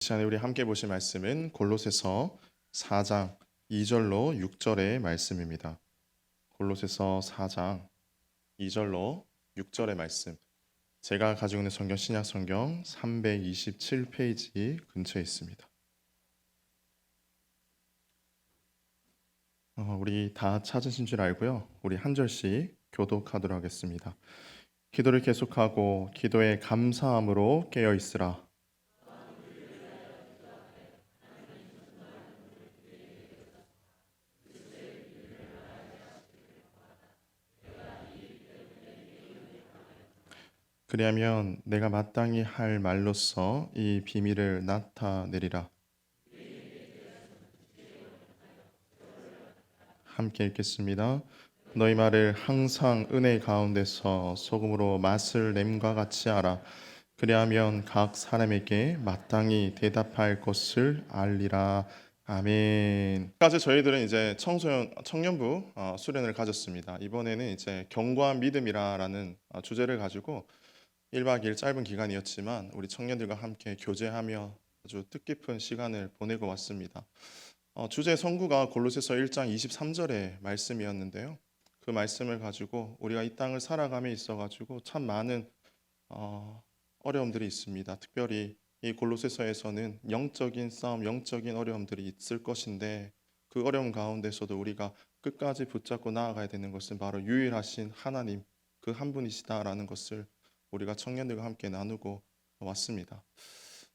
이 시간에 우리 함께 보실 말씀은 골로새서 4장 2절로 6절의 말씀입니다. 골로새서 4장 2절로 6절의 말씀. 제가 가지고 있는 성경 신약 성경 327페이지 근처에 있습니다. 우리 다 찾으신 줄 알고요. 우리 한 절씩 교독하도록 하겠습니다. 기도를 계속하고 기도에 감사함으로 깨어 있으라. 그리하면 내가 마땅히 할 말로써 이 비밀을 나타내리라. 함께 읽겠습니다. 너희 말을 항상 은혜 가운데서 소금으로 맛을 냄과 같이 알아. 그리하면 각 사람에게 마땅히 대답할 것을 알리라. 아멘. 까지 저희들은 이제 청년부 수련을 가졌습니다. 이번에는 이제 견고한 믿음이라는 주제를 가지고 1박 2일 짧은 기간이었지만 우리 청년들과 함께 교제하며 아주 뜻깊은 시간을 보내고 왔습니다. 주제 선구가 골로새서 1장 23절의 말씀이었는데요. 그 말씀을 가지고 우리가 이 땅을 살아감에 있어 가지고 참 많은 어려움들이 있습니다. 특별히 이 골로새서에서는 영적인 싸움, 영적인 어려움들이 있을 것인데 그 어려움 가운데서도 우리가 끝까지 붙잡고 나아가야 되는 것은 바로 유일하신 하나님 그 한 분이시다라는 것을 우리가 청년들과 함께 나누고 왔습니다.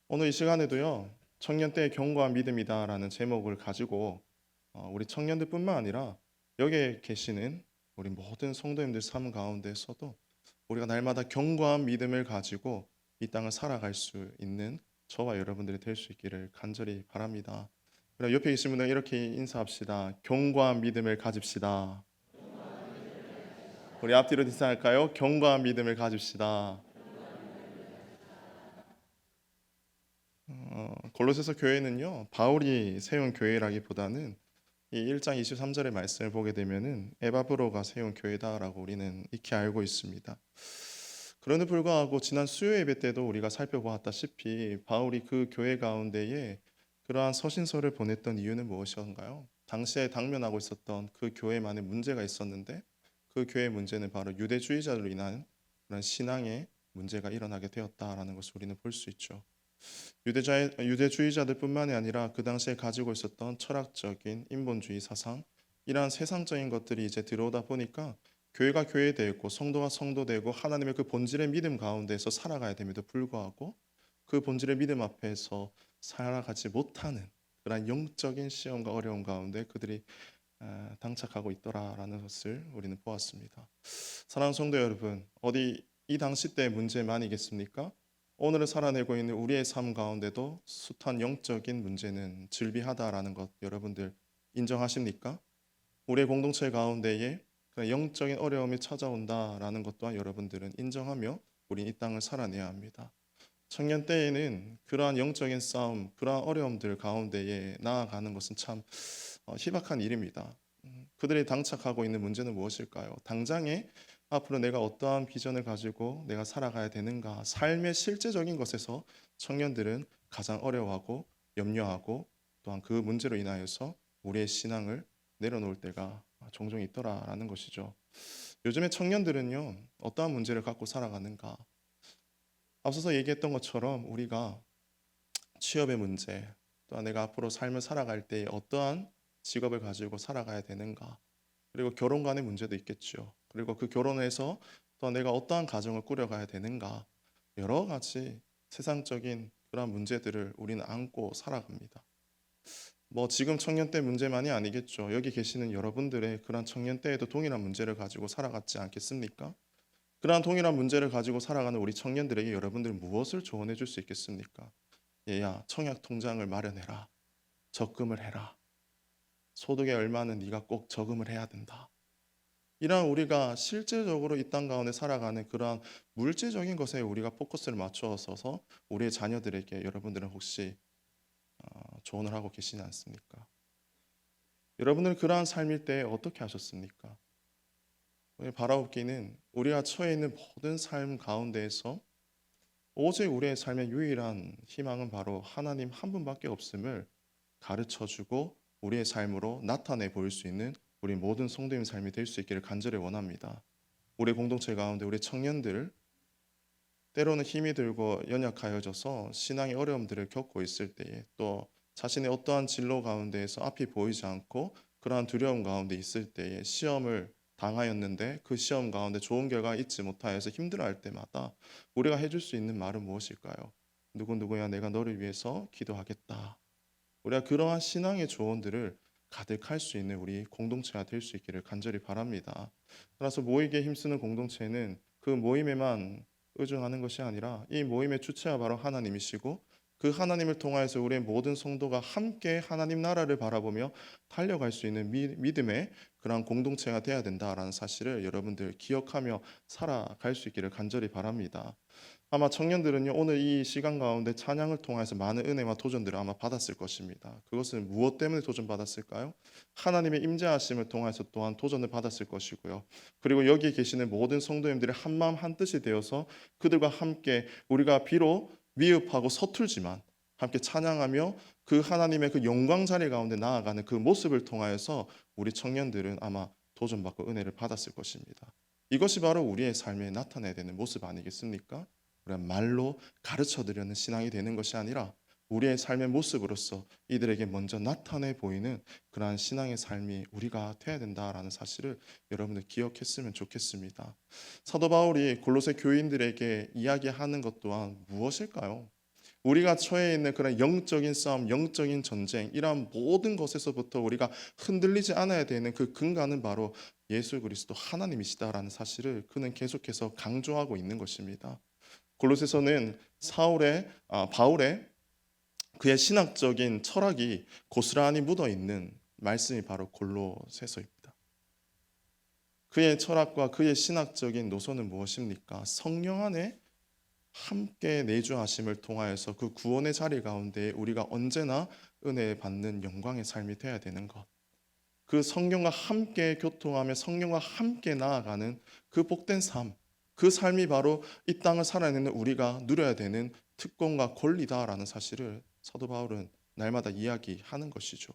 오늘 이 시간에도요. 청년 때의 견고한 믿음이다라는 제목을 가지고 우리 청년들뿐만 아니라 여기에 계시는 우리 모든 성도님들 삶 가운데서도 우리가 날마다 견고한 믿음을 가지고 이 땅을 살아갈 수 있는 저와 여러분들이 될 수 있기를 간절히 바랍니다. 그럼 옆에 계신 분들 이렇게 인사합시다. 견고한 믿음을 가집시다. 우리 앞뒤로 인사할까요? 견고한 믿음을 가집시다. 골로새서 교회는요. 바울이 세운 교회라기보다는 이 1장 23절의 말씀을 보게 되면은 에바브로가 세운 교회다라고 우리는 익히 알고 있습니다. 그럼에도 불구하고 지난 수요 예배 때도 우리가 살펴보았다시피 바울이 그 교회 가운데에 그러한 서신서를 보냈던 이유는 무엇이었는가요? 당시에 당면하고 있었던 그 교회만의 문제가 있었는데 그 교회의 문제는 바로 유대주의자로 인한 그런 신앙의 문제가 일어나게 되었다라는 것을 우리는 볼 수 있죠. 유대주의자들뿐만이 아니라 그 당시에 가지고 있었던 철학적인 인본주의 사상, 이러한 세상적인 것들이 이제 들어오다 보니까 교회가 교회되고 성도가 성도되고 하나님의 그 본질의 믿음 가운데서 살아가야 됨에도 불구하고 그 본질의 믿음 앞에서 살아가지 못하는 그런 영적인 시험과 어려움 가운데 그들이 당착하고 있더라라는 것을 우리는 보았습니다. 사랑하는 성도 여러분, 어디 이 당시 때의 문제만이겠습니까? 오늘을 살아내고 있는 우리의 삶 가운데도 숱한 영적인 문제는 즐비하다라는 것 여러분들 인정하십니까? 우리의 공동체 가운데에 영적인 어려움이 찾아온다라는 것 또한 여러분들은 인정하며 우리 이 땅을 살아내야 합니다. 청년 때에는 그러한 영적인 싸움, 그러한 어려움들 가운데에 나아가는 것은 참 희박한 일입니다. 그들이 당착하고 있는 문제는 무엇일까요? 당장에 앞으로 내가 어떠한 비전을 가지고 내가 살아가야 되는가, 삶의 실제적인 것에서 청년들은 가장 어려워하고 염려하고 또한 그 문제로 인하여서 우리의 신앙을 내려놓을 때가 종종 있더라라는 것이죠. 요즘의 청년들은요, 어떠한 문제를 갖고 살아가는가? 앞서서 얘기했던 것처럼 우리가 취업의 문제, 또한 내가 앞으로 삶을 살아갈 때 어떠한 직업을 가지고 살아가야 되는가, 그리고 결혼 간의 문제도 있겠죠. 그리고 그 결혼에서 또 내가 어떠한 가정을 꾸려가야 되는가, 여러 가지 세상적인 그런 문제들을 우리는 안고 살아갑니다. 뭐 지금 청년 때 문제만이 아니겠죠. 여기 계시는 여러분들의 그런 청년 때에도 동일한 문제를 가지고 살아갔지 않겠습니까? 그러한 동일한 문제를 가지고 살아가는 우리 청년들에게 여러분들은 무엇을 조언해 줄 수 있겠습니까? 얘야, 청약 통장을 마련해라. 적금을 해라. 소득의 얼마는 네가 꼭 저금을 해야 된다. 이러한 우리가 실제적으로 이 땅 가운데 살아가는 그러한 물질적인 것에 우리가 포커스를 맞추어서 우리의 자녀들에게 여러분들은 혹시 조언을 하고 계시지 않습니까? 여러분들은 그러한 삶일 때 어떻게 하셨습니까? 바라옵기는 우리가 처해 있는 모든 삶 가운데에서 오직 우리의 삶의 유일한 희망은 바로 하나님 한 분밖에 없음을 가르쳐 주고 우리의 삶으로 나타내 보일 수 있는 우리 모든 성도님 삶이 될 수 있기를 간절히 원합니다. 우리 공동체 가운데 우리 청년들 때로는 힘이 들고 연약하여져서 신앙의 어려움들을 겪고 있을 때에 또 자신의 어떠한 진로 가운데에서 앞이 보이지 않고 그러한 두려움 가운데 있을 때에 시험을 당하였는데 그 시험 가운데 좋은 결과 잊지 못하여서 힘들어할 때마다 우리가 해줄 수 있는 말은 무엇일까요? 누구누구야 내가 너를 위해서 기도하겠다. 우리가 그러한 신앙의 조언들을 가득할 수 있는 우리 공동체가 될 수 있기를 간절히 바랍니다. 따라서 모이기에 힘쓰는 공동체는 그 모임에만 의존하는 것이 아니라 이 모임의 주체가 바로 하나님이시고 그 하나님을 통하여서 우리의 모든 성도가 함께 하나님 나라를 바라보며 달려갈 수 있는 믿음의 그러한 공동체가 되어야 된다라는 사실을 여러분들 기억하며 살아갈 수 있기를 간절히 바랍니다. 아마 청년들은요 오늘 이 시간 가운데 찬양을 통해서 많은 은혜와 도전들을 아마 받았을 것입니다. 그것은 무엇 때문에 도전 받았을까요? 하나님의 임재하심을 통해서 또한 도전을 받았을 것이고요. 그리고 여기에 계시는 모든 성도님들이 한 마음 한 뜻이 되어서 그들과 함께 우리가 비록 미흡하고 서툴지만 함께 찬양하며 그 하나님의 그 영광 자리 가운데 나아가는 그 모습을 통하여서 우리 청년들은 아마 도전받고 은혜를 받았을 것입니다. 이것이 바로 우리의 삶에 나타내야 되는 모습 아니겠습니까? 우리가 말로 가르쳐 드리는 신앙이 되는 것이 아니라 우리의 삶의 모습으로서 이들에게 먼저 나타내 보이는 그러한 신앙의 삶이 우리가 돼야 된다라는 사실을 여러분들 기억했으면 좋겠습니다. 사도 바울이 골로새 교인들에게 이야기하는 것 또한 무엇일까요? 우리가 처해 있는 그런 영적인 싸움, 영적인 전쟁, 이러한 모든 것에서부터 우리가 흔들리지 않아야 되는 그 근간은 바로 예수 그리스도 하나님이시다라는 사실을 그는 계속해서 강조하고 있는 것입니다. 골로새서는 바울의 그의 신학적인 철학이 고스란히 묻어 있는 말씀이 바로 골로새서입니다. 그의 철학과 그의 신학적인 노선은 무엇입니까? 성령 안에 함께 내주하심을 통하여서 그 구원의 자리 가운데 우리가 언제나 은혜 받는 영광의 삶이 되어야 되는 것. 그 성령과 함께 교통하며 성령과 함께 나아가는 그 복된 삶, 그 삶이 바로 이 땅을 살아내는 우리가 누려야 되는 특권과 권리다라는 사실을 사도 바울은 날마다 이야기하는 것이죠.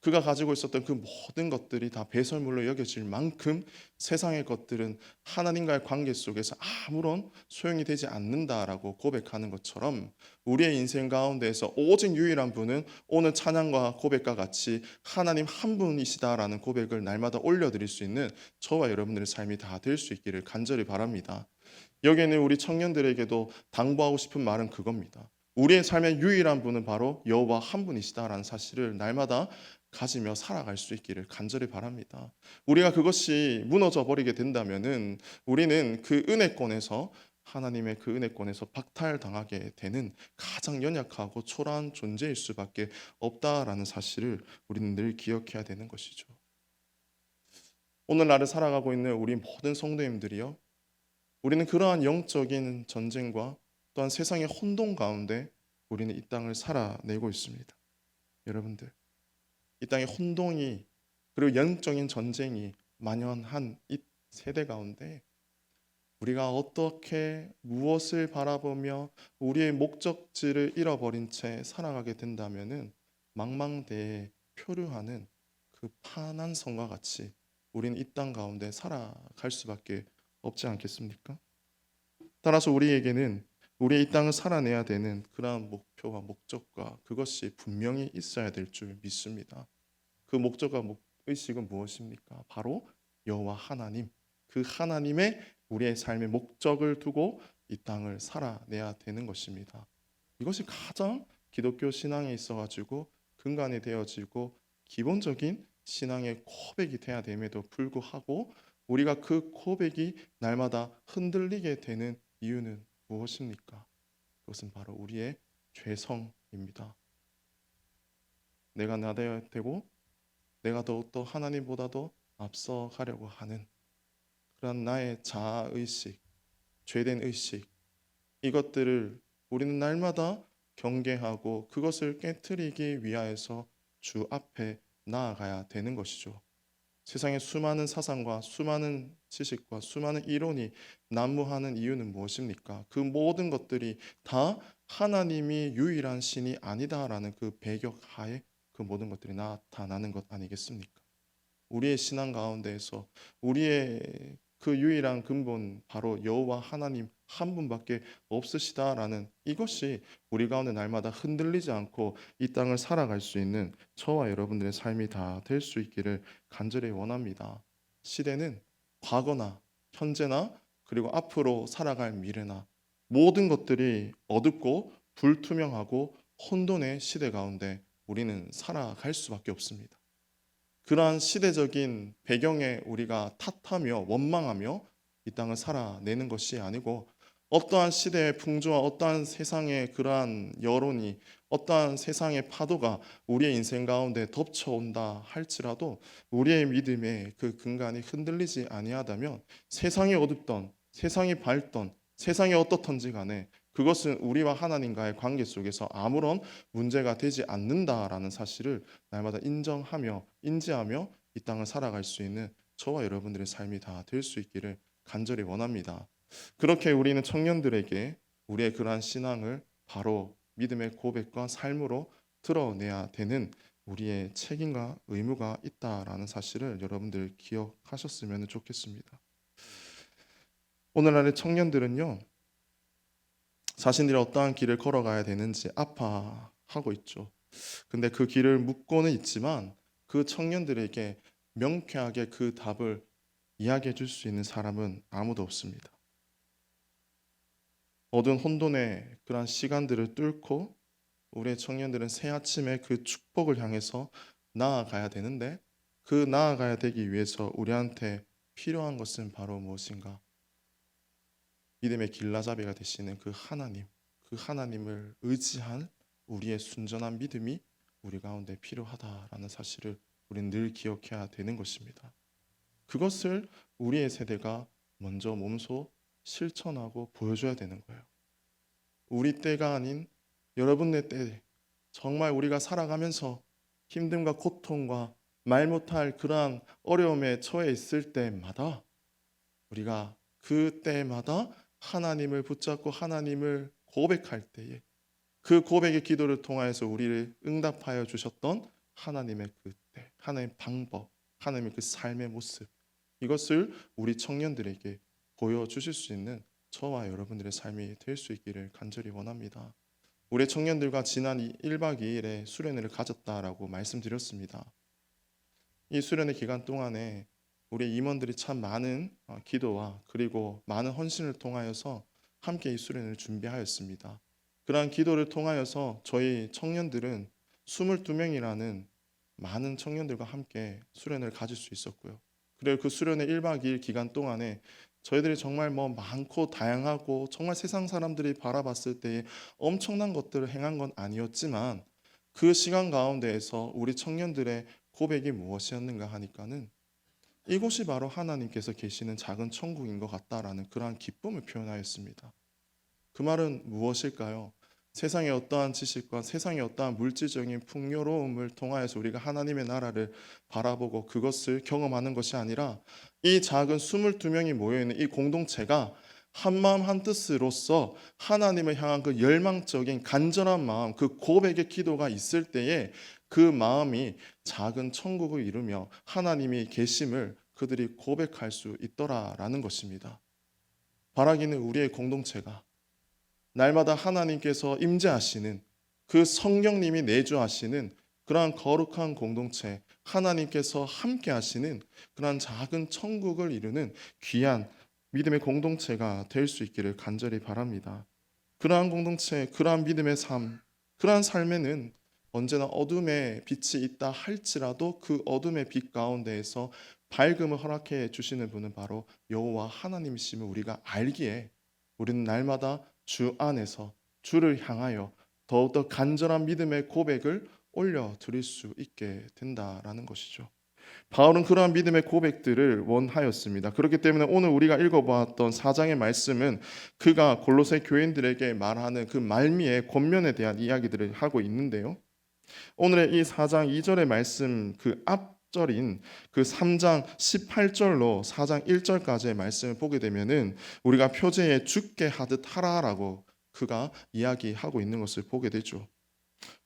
그가 가지고 있었던 그 모든 것들이 다 배설물로 여겨질 만큼 세상의 것들은 하나님과의 관계 속에서 아무런 소용이 되지 않는다라고 고백하는 것처럼 우리의 인생 가운데에서 오직 유일한 분은 오늘 찬양과 고백과 같이 하나님 한 분이시다라는 고백을 날마다 올려드릴 수 있는 저와 여러분들의 삶이 다 될 수 있기를 간절히 바랍니다. 여기에는 우리 청년들에게도 당부하고 싶은 말은 그겁니다. 우리의 삶의 유일한 분은 바로 여호와 한 분이시다라는 사실을 날마다 가지며 살아갈 수 있기를 간절히 바랍니다. 우리가 그것이 무너져 버리게 된다면은 우리는 그 은혜권에서 하나님의 그 은혜권에서 박탈당하게 되는 가장 연약하고 초라한 존재일 수밖에 없다라는 사실을 우리는 늘 기억해야 되는 것이죠. 오늘날을 살아가고 있는 우리 모든 성도님들이요. 우리는 그러한 영적인 전쟁과 또한 세상의 혼돈 가운데 우리는 이 땅을 살아내고 있습니다. 여러분들, 이 땅의 혼동이 그리고 영적인 전쟁이 만연한 이 세대 가운데 우리가 어떻게 무엇을 바라보며 우리의 목적지를 잃어버린 채 살아가게 된다면은 망망대해에 표류하는 그 파란 성과 같이 우리는 이 땅 가운데 살아갈 수밖에 없지 않겠습니까? 따라서 우리에게는 우리의 이 땅을 살아내야 되는 그러한 목표와 목적과 그것이 분명히 있어야 될 줄 믿습니다. 그 목적과 의식은 무엇입니까? 바로 여호와 하나님, 그 하나님의 우리의 삶의 목적을 두고 이 땅을 살아내야 되는 것입니다. 이것이 가장 기독교 신앙에 있어가지고 근간이 되어지고 기본적인 신앙의 고백이 돼야 됨에도 불구하고 우리가 그 고백이 날마다 흔들리게 되는 이유는 무엇입니까? 그것은 바로 우리의 죄성입니다. 내가 나대야 되고 내가 더욱더 하나님보다도 앞서가려고 하는 그런 나의 자아의식, 죄된 의식, 이것들을 우리는 날마다 경계하고 그것을 깨트리기 위하여서 주 앞에 나아가야 되는 것이죠. 세상에 수많은 사상과 수많은 지식과 수많은 이론이 난무하는 이유는 무엇입니까? 그 모든 것들이 다 하나님이 유일한 신이 아니다라는 그 배경 하에 그 모든 것들이 나타나는 것 아니겠습니까? 우리의 신앙 가운데에서 우리의 그 유일한 근본 바로 여호와 하나님 한 분밖에 없으시다라는 이것이 우리 가운데 날마다 흔들리지 않고 이 땅을 살아갈 수 있는 저와 여러분들의 삶이 다 될 수 있기를 간절히 원합니다. 시대는 과거나 현재나 그리고 앞으로 살아갈 미래나 모든 것들이 어둡고 불투명하고 혼돈의 시대 가운데 우리는 살아갈 수밖에 없습니다. 그러한 시대적인 배경에 우리가 탓하며 원망하며 이 땅을 살아내는 것이 아니고 어떠한 시대의 풍조와 어떠한 세상의 그러한 여론이 어떠한 세상의 파도가 우리의 인생 가운데 덮쳐온다 할지라도 우리의 믿음의 그 근간이 흔들리지 아니하다면 세상이 어둡던 세상이 밝던 세상이 어떻든지 간에 그것은 우리와 하나님과의 관계 속에서 아무런 문제가 되지 않는다라는 사실을 날마다 인정하며 인지하며 이 땅을 살아갈 수 있는 저와 여러분들의 삶이 다 될 수 있기를 간절히 원합니다. 그렇게 우리는 청년들에게 우리의 그러한 신앙을 바로 믿음의 고백과 삶으로 드러내야 되는 우리의 책임과 의무가 있다라는 사실을 여러분들 기억하셨으면 좋겠습니다. 오늘날의 청년들은요, 자신들이 어떠한 길을 걸어가야 되는지 아파하고 있죠. 근데 그 길을 묻고는 있지만 그 청년들에게 명쾌하게 그 답을 이야기해 줄 수 있는 사람은 아무도 없습니다. 어두운 혼돈의 그러한 시간들을 뚫고 우리의 청년들은 새 아침의 그 축복을 향해서 나아가야 되는데 그 나아가야 되기 위해서 우리한테 필요한 것은 바로 무엇인가? 믿음의 길라잡이가 되시는 그 하나님, 그 하나님을 의지한 우리의 순전한 믿음이 우리 가운데 필요하다라는 사실을 우리는 늘 기억해야 되는 것입니다. 그것을 우리의 세대가 먼저 몸소 실천하고 보여줘야 되는 거예요. 우리 때가 아닌 여러분의 때, 정말 우리가 살아가면서 힘듦과 고통과 말 못할 그러한 어려움에 처해 있을 때마다 우리가 그 때마다 하나님을 붙잡고 하나님을 고백할 때에 그 고백의 기도를 통하여서 우리를 응답하여 주셨던 하나님의 그때, 하나님의 방법, 하나님의 그 삶의 모습, 이것을 우리 청년들에게 보여주실 수 있는 저와 여러분들의 삶이 될 수 있기를 간절히 원합니다. 우리 청년들과 지난 1박 2일의 수련회를 가졌다라고 말씀드렸습니다. 이 수련회 기간 동안에 우리 임원들이 참 많은 기도와 그리고 많은 헌신을 통하여서 함께 이 수련회를 준비하였습니다. 그러한 기도를 통하여서 저희 청년들은 22명이라는 많은 청년들과 함께 수련회를 가질 수 있었고요. 그리고 그 수련회 1박 2일 기간 동안에 저희들이 정말 많고 다양하고 정말 세상 사람들이 바라봤을 때에 엄청난 것들을 행한 건 아니었지만 그 시간 가운데에서 우리 청년들의 고백이 무엇이었는가 하니까는 이곳이 바로 하나님께서 계시는 작은 천국인 것 같다라는 그러한 기쁨을 표현하였습니다. 그 말은 무엇일까요? 세상의 어떠한 지식과 세상의 어떠한 물질적인 풍요로움을 통하여서 우리가 하나님의 나라를 바라보고 그것을 경험하는 것이 아니라 이 작은 22명이 모여있는 이 공동체가 한마음 한뜻으로서 하나님을 향한 그 열망적인 간절한 마음, 그 고백의 기도가 있을 때에 그 마음이 작은 천국을 이루며 하나님이 계심을 그들이 고백할 수 있더라라는 것입니다. 바라기는 우리의 공동체가 날마다 하나님께서 임재하시는 그 성령님이 내주하시는 그러한 거룩한 공동체, 하나님께서 함께 하시는 그러한 작은 천국을 이루는 귀한 믿음의 공동체가 될 수 있기를 간절히 바랍니다. 그러한 공동체, 그러한 믿음의 삶, 그러한 삶에는 언제나 어둠의 빛이 있다 할지라도 그 어둠의 빛 가운데에서 밝음을 허락해 주시는 분은 바로 여호와 하나님이심을 우리가 알기에 우리는 날마다 주 안에서 주를 향하여 더욱더 간절한 믿음의 고백을 올려드릴 수 있게 된다라는 것이죠. 바울은 그러한 믿음의 고백들을 원하였습니다. 그렇기 때문에 오늘 우리가 읽어보았던 4장의 말씀은 그가 골로새 교인들에게 말하는 그 말미의 권면에 대한 이야기들을 하고 있는데요. 오늘의 이 4장 2절의 말씀 그 앞 절인 그 3장 18절로 4장 1절까지의 말씀을 보게 되면은 우리가 표제에 죽게 하듯 하라라고 그가 이야기하고 있는 것을 보게 되죠.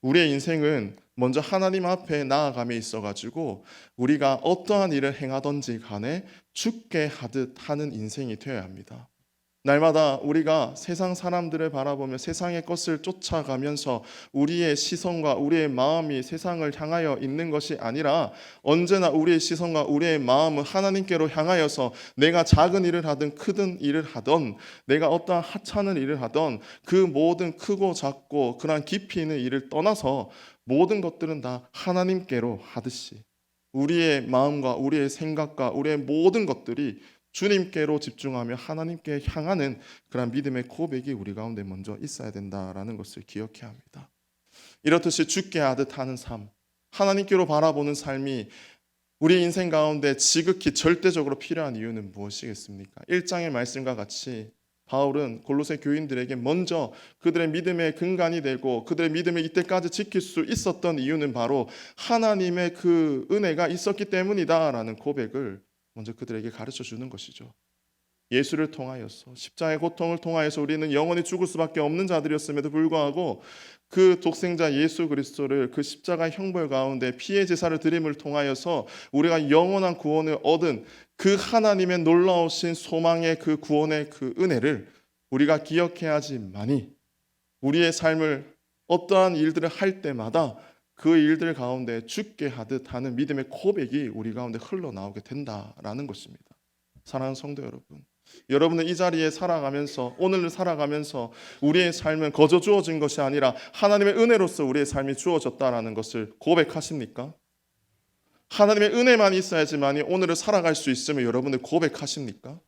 우리의 인생은 먼저 하나님 앞에 나아감에 있어 가지고 우리가 어떠한 일을 행하든지 간에 죽게 하듯 하는 인생이 되어야 합니다. 날마다 우리가 세상 사람들을 바라보며 세상의 것을 쫓아가면서 우리의 시선과 우리의 마음이 세상을 향하여 있는 것이 아니라 언제나 우리의 시선과 우리의 마음은 하나님께로 향하여서 내가 작은 일을 하든 크든 일을 하든 내가 어떠한 하찮은 일을 하든 그 모든 크고 작고 그러한 깊이 있는 일을 떠나서 모든 것들은 다 하나님께로 하듯이 우리의 마음과 우리의 생각과 우리의 모든 것들이 주님께로 집중하며 하나님께 향하는 그런 믿음의 고백이 우리 가운데 먼저 있어야 된다라는 것을 기억해야 합니다. 이렇듯이 죽게 하듯 하는 삶, 하나님께로 바라보는 삶이 우리 인생 가운데 지극히 절대적으로 필요한 이유는 무엇이겠습니까? 1장의 말씀과 같이 바울은 골로새 교인들에게 먼저 그들의 믿음의 근간이 되고 그들의 믿음을 이때까지 지킬 수 있었던 이유는 바로 하나님의 그 은혜가 있었기 때문이다라는 고백을 먼저 그들에게 가르쳐 주는 것이죠. 예수를 통하여서 십자가의 고통을 통하여서 우리는 영원히 죽을 수밖에 없는 자들이었음에도 불구하고 그 독생자 예수 그리스도를 그 십자가의 형벌 가운데 피의 제사를 드림을 통하여서 우리가 영원한 구원을 얻은 그 하나님의 놀라우신 소망의 그 구원의 그 은혜를 우리가 기억해야지만이 우리의 삶을 어떠한 일들을 할 때마다 그 일들 가운데 죽게 하듯 하는 믿음의 고백이 우리 가운데 흘러나오게 된다라는 것입니다. 사랑하는 성도 여러분, 여러분은 이 자리에 살아가면서 오늘을 살아가면서 우리의 삶은 거저 주어진 것이 아니라 하나님의 은혜로서 우리의 삶이 주어졌다라는 것을 고백하십니까? 하나님의 은혜만 있어야지만이 오늘을 살아갈 수 있음을 여러분들 고백하십니까?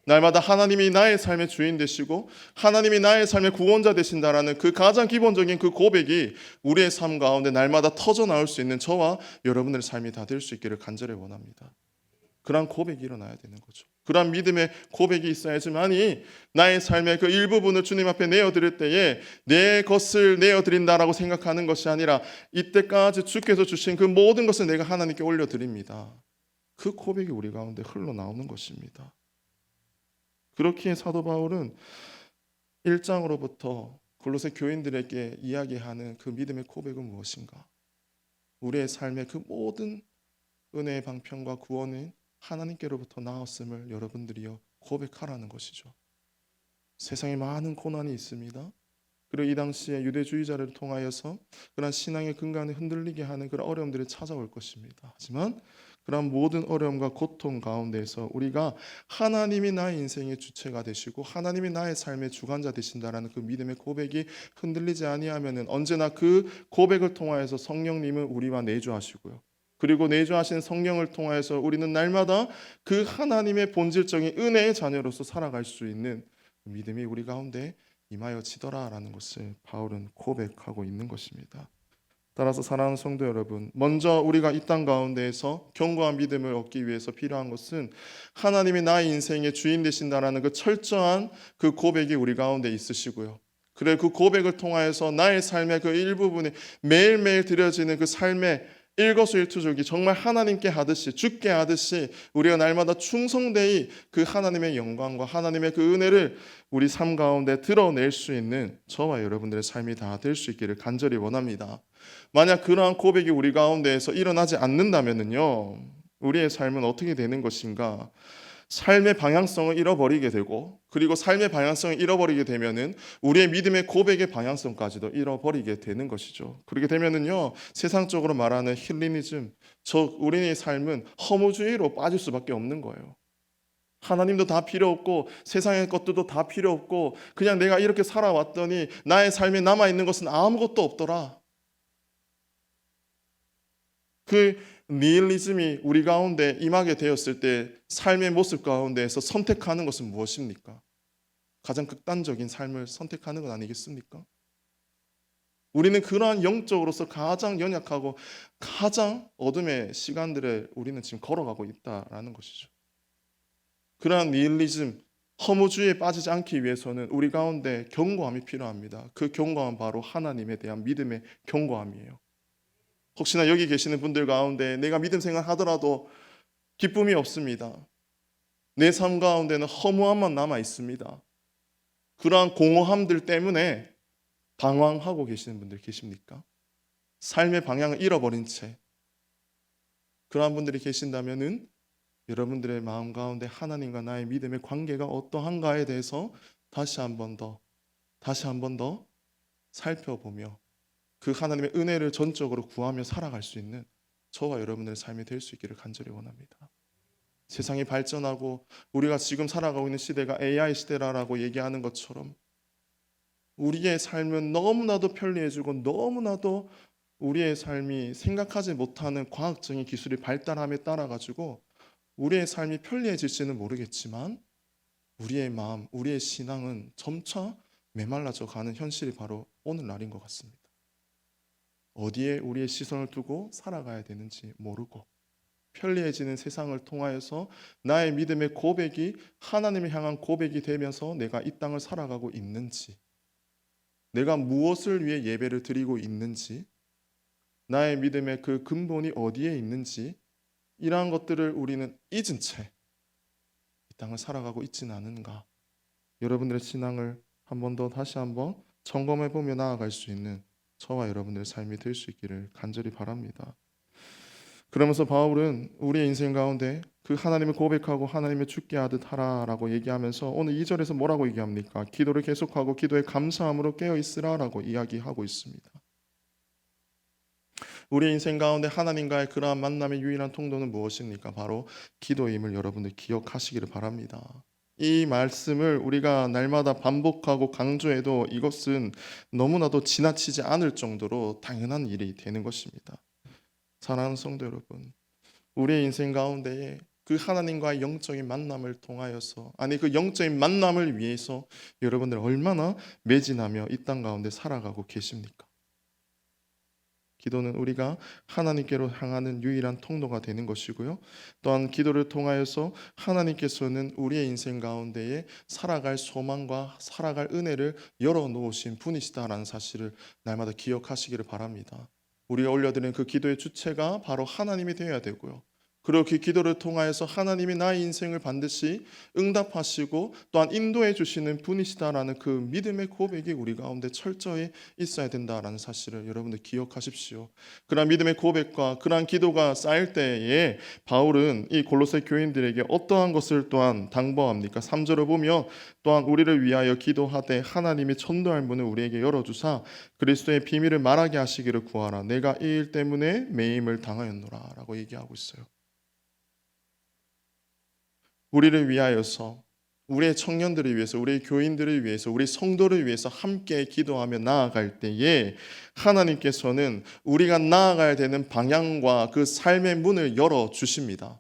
날마다 하나님이 나의 삶의 주인 되시고 하나님이 나의 삶의 구원자 되신다라는 그 가장 기본적인 그 고백이 우리의 삶 가운데 날마다 터져 나올 수 있는 저와 여러분들의 삶이 다 될 수 있기를 간절히 원합니다. 그러한 고백이 일어나야 되는 거죠. 그러한 믿음의 고백이 있어야지만이 나의 삶의 그 일부분을 주님 앞에 내어드릴 때에 내 것을 내어드린다라고 생각하는 것이 아니라 이때까지 주께서 주신 그 모든 것을 내가 하나님께 올려드립니다. 그 고백이 우리 가운데 흘러나오는 것입니다. 그렇기에 사도 바울은 1장으로부터 골로새 교인들에게 이야기하는 그 믿음의 고백은 무엇인가? 우리의 삶의 그 모든 은혜의 방편과 구원은 하나님께로부터 나왔음을 여러분들이여 고백하라는 것이죠. 세상에 많은 고난이 있습니다. 그리고 이 당시에 유대주의자를 통하여서 그런 신앙의 근간을 흔들리게 하는 그런 어려움들이 찾아올 것입니다. 하지만 그런 모든 어려움과 고통 가운데서 우리가 하나님이 나의 인생의 주체가 되시고 하나님이 나의 삶의 주관자 되신다라는 그 믿음의 고백이 흔들리지 아니하면은 언제나 그 고백을 통하여서 성령님은 우리와 내주하시고요. 그리고 내주하신 성령을 통하여서 우리는 날마다 그 하나님의 본질적인 은혜의 자녀로서 살아갈 수 있는 믿음이 우리 가운데 임하여지더라라는 것을 바울은 고백하고 있는 것입니다. 따라서 사랑하는 성도 여러분, 먼저 우리가 이 땅 가운데에서 견고한 믿음을 얻기 위해서 필요한 것은 하나님이 나의 인생의 주인 되신다라는 그 철저한 그 고백이 우리 가운데 있으시고요. 그래 그 고백을 통하여서 나의 삶의 그 일부분이 매일매일 드려지는 그 삶의 일거수일투족이 정말 하나님께 하듯이 주께 하듯이 우리가 날마다 충성되이 그 하나님의 영광과 하나님의 그 은혜를 우리 삶 가운데 드러낼 수 있는 저와 여러분들의 삶이 다 될 수 있기를 간절히 원합니다. 만약 그러한 고백이 우리 가운데에서 일어나지 않는다면요, 우리의 삶은 어떻게 되는 것인가? 삶의 방향성을 잃어버리게 되고, 그리고 삶의 방향성을 잃어버리게 되면은 우리의 믿음의 고백의 방향성까지도 잃어버리게 되는 것이죠. 그렇게 되면은요, 세상적으로 말하는 힐리니즘, 우리의 삶은 허무주의로 빠질 수밖에 없는 거예요. 하나님도 다 필요 없고 세상의 것들도 다 필요 없고 그냥 내가 이렇게 살아왔더니 나의 삶에 남아있는 것은 아무것도 없더라. 그 니힐리즘이 우리 가운데 임하게 되었을 때 삶의 모습 가운데에서 선택하는 것은 무엇입니까? 가장 극단적인 삶을 선택하는 건 아니겠습니까? 우리는 그러한 영적으로서 가장 연약하고 가장 어둠의 시간들에 우리는 지금 걸어가고 있다라는 것이죠. 그러한 니힐리즘, 허무주의에 빠지지 않기 위해서는 우리 가운데 견고함이 필요합니다. 그 견고함은 바로 하나님에 대한 믿음의 견고함이에요. 혹시나 여기 계시는 분들 가운데 내가 믿음 생활하더라도 기쁨이 없습니다. 내 삶 가운데는 허무함만 남아 있습니다. 그러한 공허함들 때문에 방황하고 계시는 분들 계십니까? 삶의 방향을 잃어버린 채 그러한 분들이 계신다면은 여러분들의 마음 가운데 하나님과 나의 믿음의 관계가 어떠한가에 대해서 다시 한 번 더 살펴보며 그 하나님의 은혜를 전적으로 구하며 살아갈 수 있는 저와 여러분들의 삶이 될 수 있기를 간절히 원합니다. 세상이 발전하고 우리가 지금 살아가고 있는 시대가 AI 시대라고 얘기하는 것처럼 우리의 삶은 너무나도 편리해지고 너무나도 우리의 삶이 생각하지 못하는 과학적인 기술이 발달함에 따라 가지고 우리의 삶이 편리해질지는 모르겠지만 우리의 마음, 우리의 신앙은 점차 메말라져 가는 현실이 바로 오늘날인 것 같습니다. 어디에 우리의 시선을 두고 살아가야 되는지 모르고 편리해지는 세상을 통하여서 나의 믿음의 고백이 하나님을 향한 고백이 되면서 내가 이 땅을 살아가고 있는지, 내가 무엇을 위해 예배를 드리고 있는지, 나의 믿음의 그 근본이 어디에 있는지 이러한 것들을 우리는 잊은 채 이 땅을 살아가고 있지는 않은가. 여러분들의 신앙을 한 번 더 다시 한번 점검해 보며 나아갈 수 있는 저와 여러분들의 삶이 될 수 있기를 간절히 바랍니다. 그러면서 바울은 우리의 인생 가운데 그 하나님을 고백하고 하나님을 죽게 하듯 하라라고 얘기하면서 오늘 2절에서 뭐라고 얘기합니까? 기도를 계속하고 기도에 감사함으로 깨어 있으라라고 이야기하고 있습니다. 우리 인생 가운데 하나님과의 그러한 만남의 유일한 통로는 무엇입니까? 바로 기도임을 여러분들 기억하시기를 바랍니다. 이 말씀을 우리가 날마다 반복하고 강조해도 이것은 너무나도 지나치지 않을 정도로 당연한 일이 되는 것입니다. 사랑하는 성도 여러분, 우리의 인생 가운데에 그 하나님과의 영적인 만남을 통하여서 그 영적인 만남을 위해서 여러분들 얼마나 매진하며 이 땅 가운데 살아가고 계십니까? 기도는 우리가 하나님께로 향하는 유일한 통로가 되는 것이고요. 또한 기도를 통하여서 하나님께서는 우리의 인생 가운데에 살아갈 소망과 살아갈 은혜를 열어놓으신 분이시다라는 사실을 날마다 기억하시기를 바랍니다. 우리가 올려드리는 그 기도의 주체가 바로 하나님이 되어야 되고요. 그리고 그 기도를 통하여서 하나님이 나의 인생을 반드시 응답하시고 또한 인도해 주시는 분이시다라는 그 믿음의 고백이 우리 가운데 철저히 있어야 된다라는 사실을 여러분들 기억하십시오. 그러한 믿음의 고백과 그러한 기도가 쌓일 때에 바울은 이 골로새 교인들에게 어떠한 것을 또한 당부합니까? 3절을 보면 또한 우리를 위하여 기도하되 하나님이 천도할 문을 우리에게 열어주사 그리스도의 비밀을 말하게 하시기를 구하라. 내가 이 일 때문에 매임을 당하였노라 라고 얘기하고 있어요. 우리를 위하여서, 우리의 청년들을 위해서, 우리의 교인들을 위해서, 우리 성도를 위해서 함께 기도하며 나아갈 때에 하나님께서는 우리가 나아가야 되는 방향과 그 삶의 문을 열어주십니다.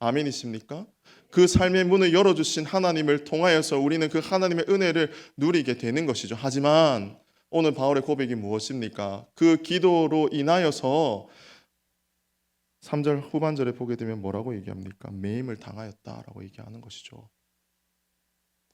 아멘이십니까? 그 삶의 문을 열어주신 하나님을 통하여서 우리는 그 하나님의 은혜를 누리게 되는 것이죠. 하지만 오늘 바울의 고백이 무엇입니까? 그 기도로 인하여서 3절 후반절에 보게 되면 뭐라고 얘기합니까? 매임을 당하였다라고 얘기하는 것이죠.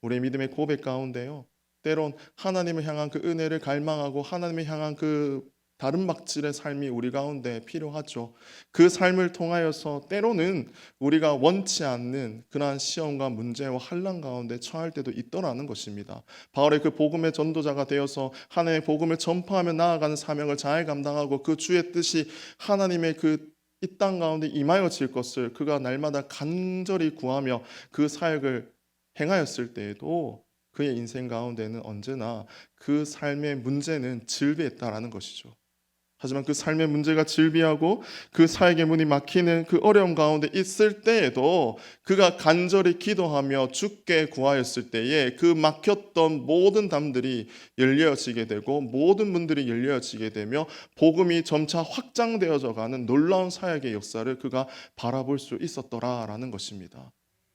우리의 믿음의 고백 가운데요, 때론 하나님을 향한 그 은혜를 갈망하고 하나님을 향한 그 다른 막질의 삶이 우리 가운데 필요하죠. 그 삶을 통하여서 때로는 우리가 원치 않는 그러한 시험과 문제와 환난 가운데 처할 때도 있더라는 것입니다. 바울의 그 복음의 전도자가 되어서 하나님의 복음을 전파하며 나아가는 사명을 잘 감당하고 그 주의 뜻이 하나님의 그 이 땅 가운데 임하여질 것을 그가 날마다 간절히 구하며 그 사역을 행하였을 때에도 그의 인생 가운데는 언제나 그 삶의 문제는 질비했다라는 것이죠. 하지만 그 삶의 문제가 질비하고 그 사역의 문이 막히는 그 어려움 가운데 있을 때에도 그가 간절히 기도하며 주께 구하였을 때에 그 막혔던 모든 담들이 열려지게 되고 모든 문들이 열려지게 되며 복음이 점차 확장되어져 가는 놀라운 사역의 역사를 그가 바라볼 수 있었더라라는 것입니다.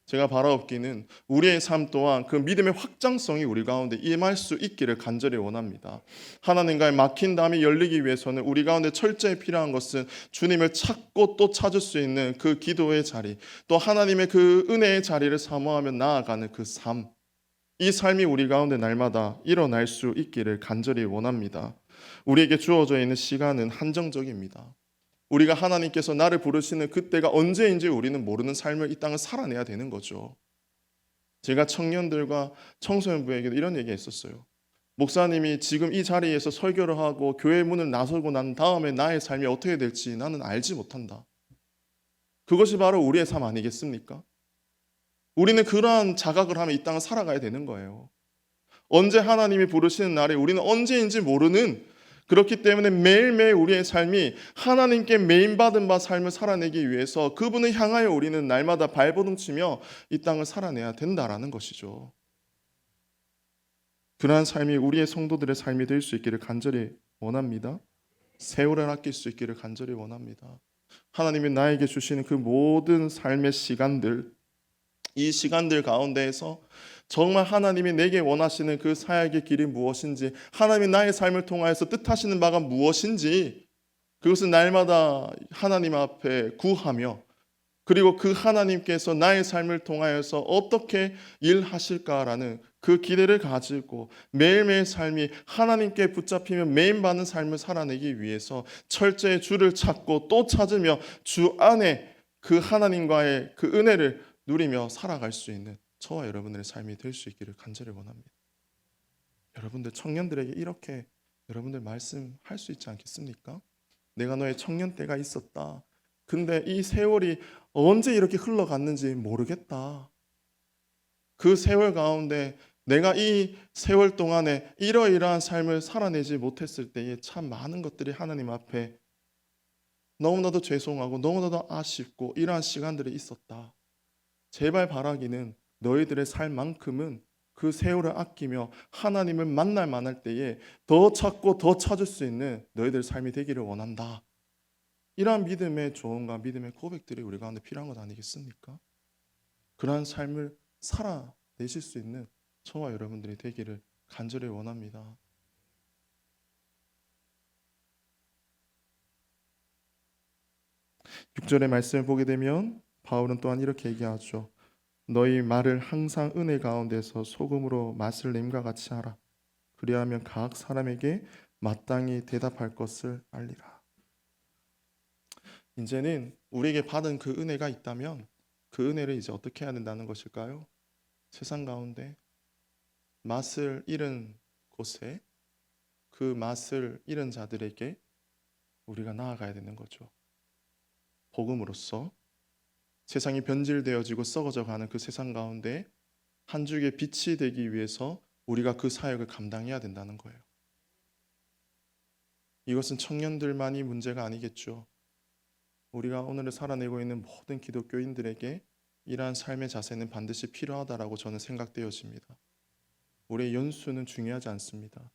제가 바라옵기는 우리의 삶 또한 그 믿음의 확장성이 우리 가운데 임할 수 있기를 간절히 원합니다. 하나님과의 막힌 담이 열리기 위해서는 우리 가운데 철저히 필요한 것은 주님을 찾고 또 찾을 수 있는 그 기도의 자리, 또 하나님의 그 은혜의 자리를 사모하며 나아가는 그 삶, 이 삶이 우리 가운데 날마다 일어날 수 있기를 간절히 원합니다. 우리에게 주어져 있는 시간은 한정적입니다. 우리가 하나님께서 나를 부르시는 그때가 언제인지 우리는 모르는 삶을 이 땅을 살아내야 되는 거죠. 제가 청년들과 청소년부에게도 이런 얘기 했었어요. 목사님이 지금 이 자리에서 설교를 하고 교회 문을 나서고 난 다음에 나의 삶이 어떻게 될지 나는 알지 못한다. 그것이 바로 우리의 삶 아니겠습니까? 우리는 그러한 자각을 하며 이 땅을 살아가야 되는 거예요. 언제 하나님이 부르시는 날에 우리는 언제인지 모르는, 그렇기 때문에 매일매일 우리의 삶이 하나님께 메인받은 바 삶을 살아내기 위해서 그분을 향하여 우리는 날마다 발버둥치며 이 땅을 살아내야 된다라는 것이죠. 그러한 삶이 우리의 성도들의 삶이 될 수 있기를 간절히 원합니다. 세월을 아낄 수 있기를 간절히 원합니다. 하나님이 나에게 주시는 그 모든 삶의 시간들, 이 시간들 가운데에서 정말 하나님이 내게 원하시는 그 사역의 길이 무엇인지, 하나님이 나의 삶을 통하여서 뜻하시는 바가 무엇인지, 그것을 날마다 하나님 앞에 구하며, 그리고 그 하나님께서 나의 삶을 통하여서 어떻게 일하실까라는 그 기대를 가지고 매일매일 삶이 하나님께 붙잡히며 메인받는 삶을 살아내기 위해서 철저히 주를 찾고 또 찾으며 주 안에 그 하나님과의 그 은혜를 누리며 살아갈 수 있는 저와 여러분들의 삶이 될 수 있기를 간절히 원합니다. 여러분들 청년들에게 이렇게 여러분들 말씀할 수 있지 않겠습니까? 내가 너의 청년 때가 있었다. 근데 이 세월이 언제 이렇게 흘러갔는지 모르겠다. 그 세월 가운데 내가 이 세월 동안에 이러이러한 삶을 살아내지 못했을 때에 참 많은 것들이 하나님 앞에 너무나도 죄송하고 너무나도 아쉽고 이러한 시간들이 있었다. 제발 바라기는 너희들의 삶만큼은 그 세월을 아끼며 하나님을 만날 만할 때에 더 찾고 더 찾을 수 있는 너희들 삶이 되기를 원한다. 이러한 믿음의 조언과 믿음의 고백들이 우리 가운데 필요한 것 아니겠습니까? 그러한 삶을 살아내실 수 있는 저와 여러분들이 되기를 간절히 원합니다. 6절의 말씀을 보게 되면 바울은 또한 이렇게 얘기하죠. 너희 말을 항상 은혜 가운데서 소금으로 맛을 냄과 같이 하라. 그리하면 각 사람에게 마땅히 대답할 것을 알리라. 이제는 우리에게 받은 그 은혜가 있다면 그 은혜를 이제 어떻게 해야 된다는 것일까요? 세상 가운데 맛을 잃은 곳에 그 맛을 잃은 자들에게 우리가 나아가야 되는 거죠. 복음으로써 세상이 변질되어지고 썩어져 가는 그 세상 가운데 한 줄기의 빛이 되기 위해서 우리가 그 사역을 감당해야 된다는 거예요. 이것은 청년들만이 문제가 아니겠죠. 우리가 오늘을 살아내고 있는 모든 기독교인들에게 이러한 삶의 자세는 반드시 필요하다라고 저는 생각되어집니다. 우리의 연수는 중요하지 않습니다.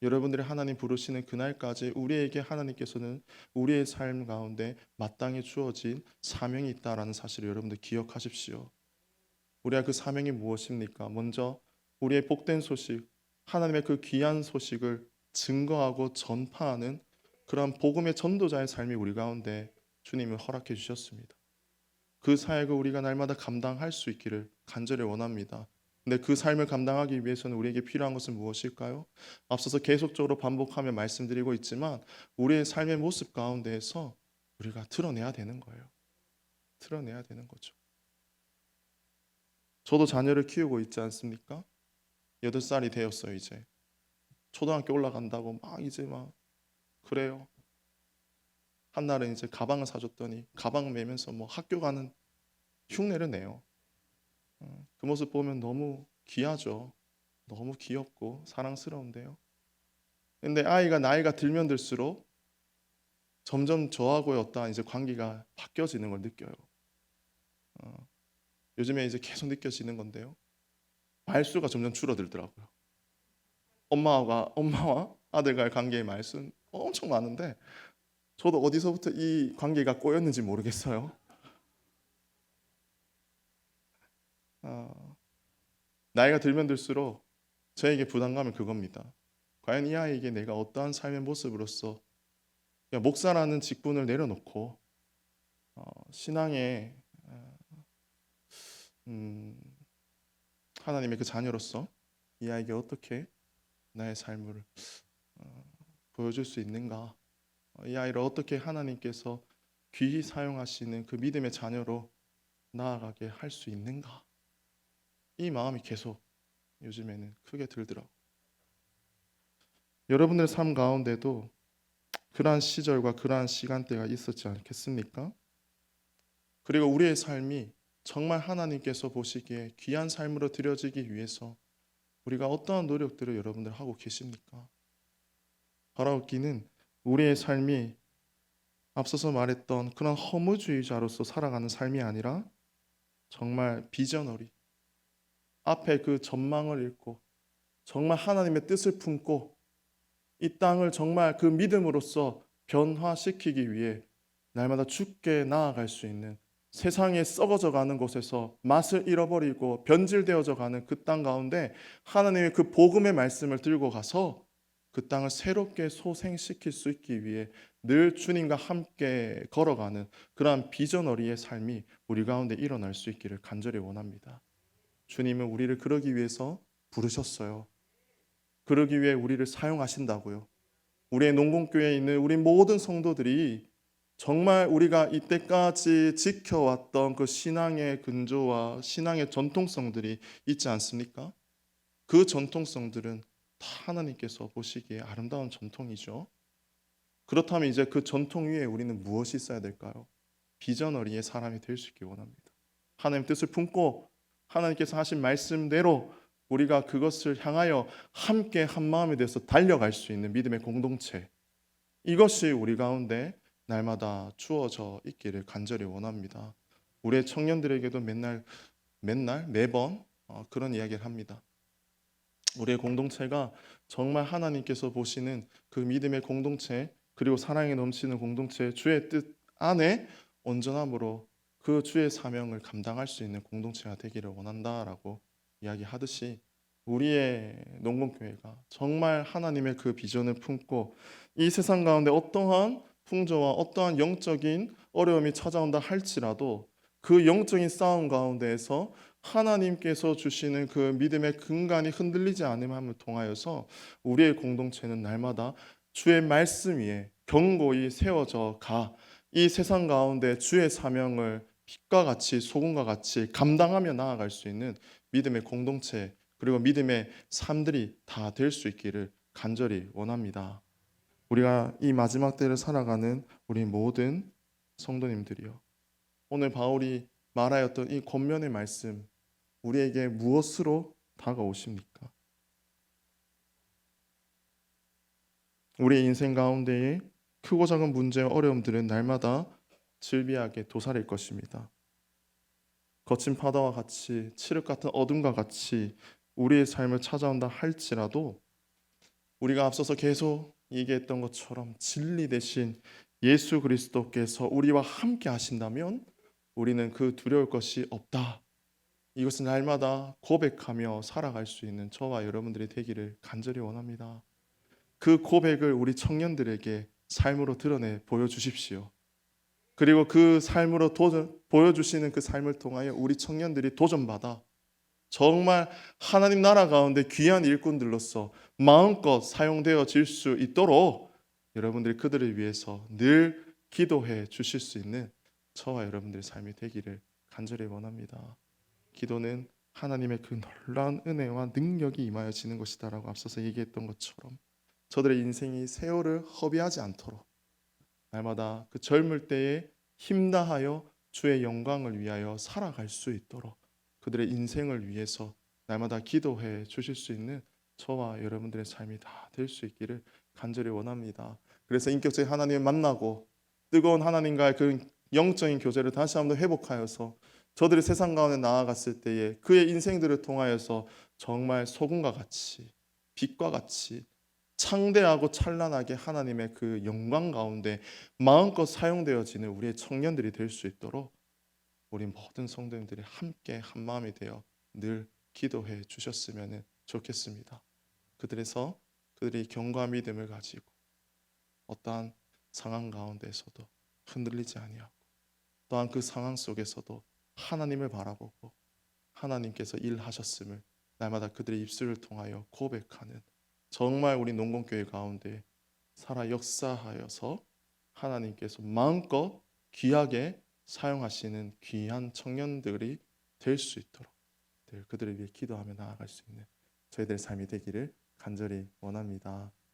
여러분들이 하나님 부르시는 그날까지 우리에게 하나님께서는 우리의 삶 가운데 마땅히 주어진 사명이 있다라는 사실을 여러분들 기억하십시오. 우리가 그 사명이 무엇입니까? 먼저 우리의 복된 소식, 하나님의 그 귀한 소식을 증거하고 전파하는 그러한 복음의 전도자의 삶이 우리 가운데 주님을 허락해 주셨습니다. 그 사역을 우리가 날마다 감당할 수 있기를 간절히 원합니다. 근데 그 삶을 감당하기 위해서는 우리에게 필요한 것은 무엇일까요? 앞서서 계속적으로 반복하며 말씀드리고 있지만 우리의 삶의 모습 가운데에서 우리가 드러내야 되는 거예요. 드러내야 되는 거죠. 저도 자녀를 키우고 있지 않습니까? 8살이 되었어요. 이제 초등학교 올라간다고 막 이제 막 그래요. 한날은 이제 가방을 사줬더니 가방 매면서 뭐 학교 가는 흉내를 내요. 그 모습 보면 너무 귀하죠. 너무 귀엽고 사랑스러운데요. 근데 아이가 나이가 들면 들수록 점점 저하고의 어떠한 이제 관계가 바뀌어지는 걸 느껴요. 요즘에 이제 계속 느껴지는 건데요. 말수가 점점 줄어들더라고요. 엄마와 아들과의 관계의 말수는 엄청 많은데 저도 어디서부터 이 관계가 꼬였는지 모르겠어요. 나이가 들면 들수록 저에게 부담감은 그겁니다. 과연 이 아이에게 내가 어떠한 삶의 모습으로서 목사라는 직분을 내려놓고 신앙의 하나님의 그 자녀로서 이 아이에게 어떻게 나의 삶을 보여줄 수 있는가? 이 아이를 어떻게 하나님께서 귀히 사용하시는 그 믿음의 자녀로 나아가게 할 수 있는가? 이 마음이 계속 요즘에는 크게 들더라고요. 여러분들 삶 가운데도 그러한 시절과 그러한 시간대가 있었지 않겠습니까? 그리고 우리의 삶이 정말 하나님께서 보시기에 귀한 삶으로 드려지기 위해서 우리가 어떠한 노력들을 여러분들 하고 계십니까? 바라옵기는 우리의 삶이 앞서서 말했던 그런 허무주의자로서 살아가는 삶이 아니라 정말 비전어리 앞에 그 전망을 읽고 정말 하나님의 뜻을 품고 이 땅을 정말 그 믿음으로써 변화시키기 위해 날마다 주께 나아갈 수 있는 세상에 썩어져 가는 곳에서 맛을 잃어버리고 변질되어져 가는 그 땅 가운데 하나님의 그 복음의 말씀을 들고 가서 그 땅을 새롭게 소생시킬 수 있기 위해 늘 주님과 함께 걸어가는 그러한 비전어리의 삶이 우리 가운데 일어날 수 있기를 간절히 원합니다. 주님은 우리를 그러기 위해서 부르셨어요. 그러기 위해 우리를 사용하신다고요. 우리의 농공교회에 있는 우리 모든 성도들이 정말 우리가 이때까지 지켜왔던 그 신앙의 근조와 신앙의 전통성들이 있지 않습니까? 그 전통성들은 다 하나님께서 보시기에 아름다운 전통이죠. 그렇다면 이제 그 전통 위에 우리는 무엇이 있어야 될까요? 비전어리의 사람이 될 수 있기 원합니다. 하나님 뜻을 품고 하나님께서 하신 말씀대로 우리가 그것을 향하여 함께 한 마음이 돼서 달려갈 수 있는 믿음의 공동체, 이것이 우리 가운데 날마다 주어져 있기를 간절히 원합니다. 우리의 청년들에게도 매번 그런 이야기를 합니다. 우리의 공동체가 정말 하나님께서 보시는 그 믿음의 공동체, 그리고 사랑에 넘치는 공동체, 주의 뜻 안에 온전함으로 그 주의 사명을 감당할 수 있는 공동체가 되기를 원한다라고 이야기하듯이, 우리의 농공교회가 정말 하나님의 그 비전을 품고 이 세상 가운데 어떠한 풍조와 어떠한 영적인 어려움이 찾아온다 할지라도 그 영적인 싸움 가운데에서 하나님께서 주시는 그 믿음의 근간이 흔들리지 않음을 통하여서 우리의 공동체는 날마다 주의 말씀 위에 견고히 세워져 가 이 세상 가운데 주의 사명을 빛과 같이 소금과 같이 감당하며 나아갈 수 있는 믿음의 공동체, 그리고 믿음의 삶들이 다 될 수 있기를 간절히 원합니다. 우리가 이 마지막 때를 살아가는 우리 모든 성도님들이요, 오늘 바울이 말하였던 이 권면의 말씀, 우리에게 무엇으로 다가오십니까? 우리의 인생 가운데에 크고 작은 문제와 어려움들은 날마다 질비하게 도사릴 것입니다. 거친 바다와 같이, 칠흑 같은 어둠과 같이 우리의 삶을 찾아온다 할지라도 우리가 앞서서 계속 얘기했던 것처럼 진리 대신 예수 그리스도께서 우리와 함께 하신다면 우리는 그 두려울 것이 없다. 이것은 날마다 고백하며 살아갈 수 있는 저와 여러분들이 되기를 간절히 원합니다. 그 고백을 우리 청년들에게 삶으로 드러내 보여주십시오. 그리고 그 삶으로 보여주시는 그 삶을 통하여 우리 청년들이 도전받아 정말 하나님 나라 가운데 귀한 일꾼들로서 마음껏 사용되어질 수 있도록 여러분들이 그들을 위해서 늘 기도해 주실 수 있는 저와 여러분들의 삶이 되기를 간절히 원합니다. 기도는 하나님의 그 놀라운 은혜와 능력이 임하여지는 것이다라고 앞서서 얘기했던 것처럼 저들의 인생이 세월을 허비하지 않도록 날마다 그 젊을 때에 힘다하여 주의 영광을 위하여 살아갈 수 있도록 그들의 인생을 위해서 날마다 기도해 주실 수 있는 저와 여러분들의 삶이 다 될 수 있기를 간절히 원합니다. 그래서 인격적인 하나님을 만나고 뜨거운 하나님과의 그 영적인 교제를 다시 한번 회복하여서 저들이 세상 가운데 나아갔을 때에 그의 인생들을 통하여서 정말 소금과 같이, 빛과 같이 창대하고 찬란하게 하나님의 그 영광 가운데 마음껏 사용되어지는 우리의 청년들이 될 수 있도록 우리 모든 성도님들이 함께 한 마음이 되어 늘 기도해 주셨으면 좋겠습니다. 그들이 견고한 믿음을 가지고 어떠한 상황 가운데서도 흔들리지 아니하고, 또한 그 상황 속에서도 하나님을 바라보고 하나님께서 일하셨음을 날마다 그들의 입술을 통하여 고백하는 정말 우리 농공교회 가운데 살아 역사하여서 하나님께서 마음껏 귀하게 사용하시는 귀한 청년들이 될 수 있도록 늘 그들을 위해 기도하며 나아갈 수 있는 저희들의 삶이 되기를 간절히 원합니다.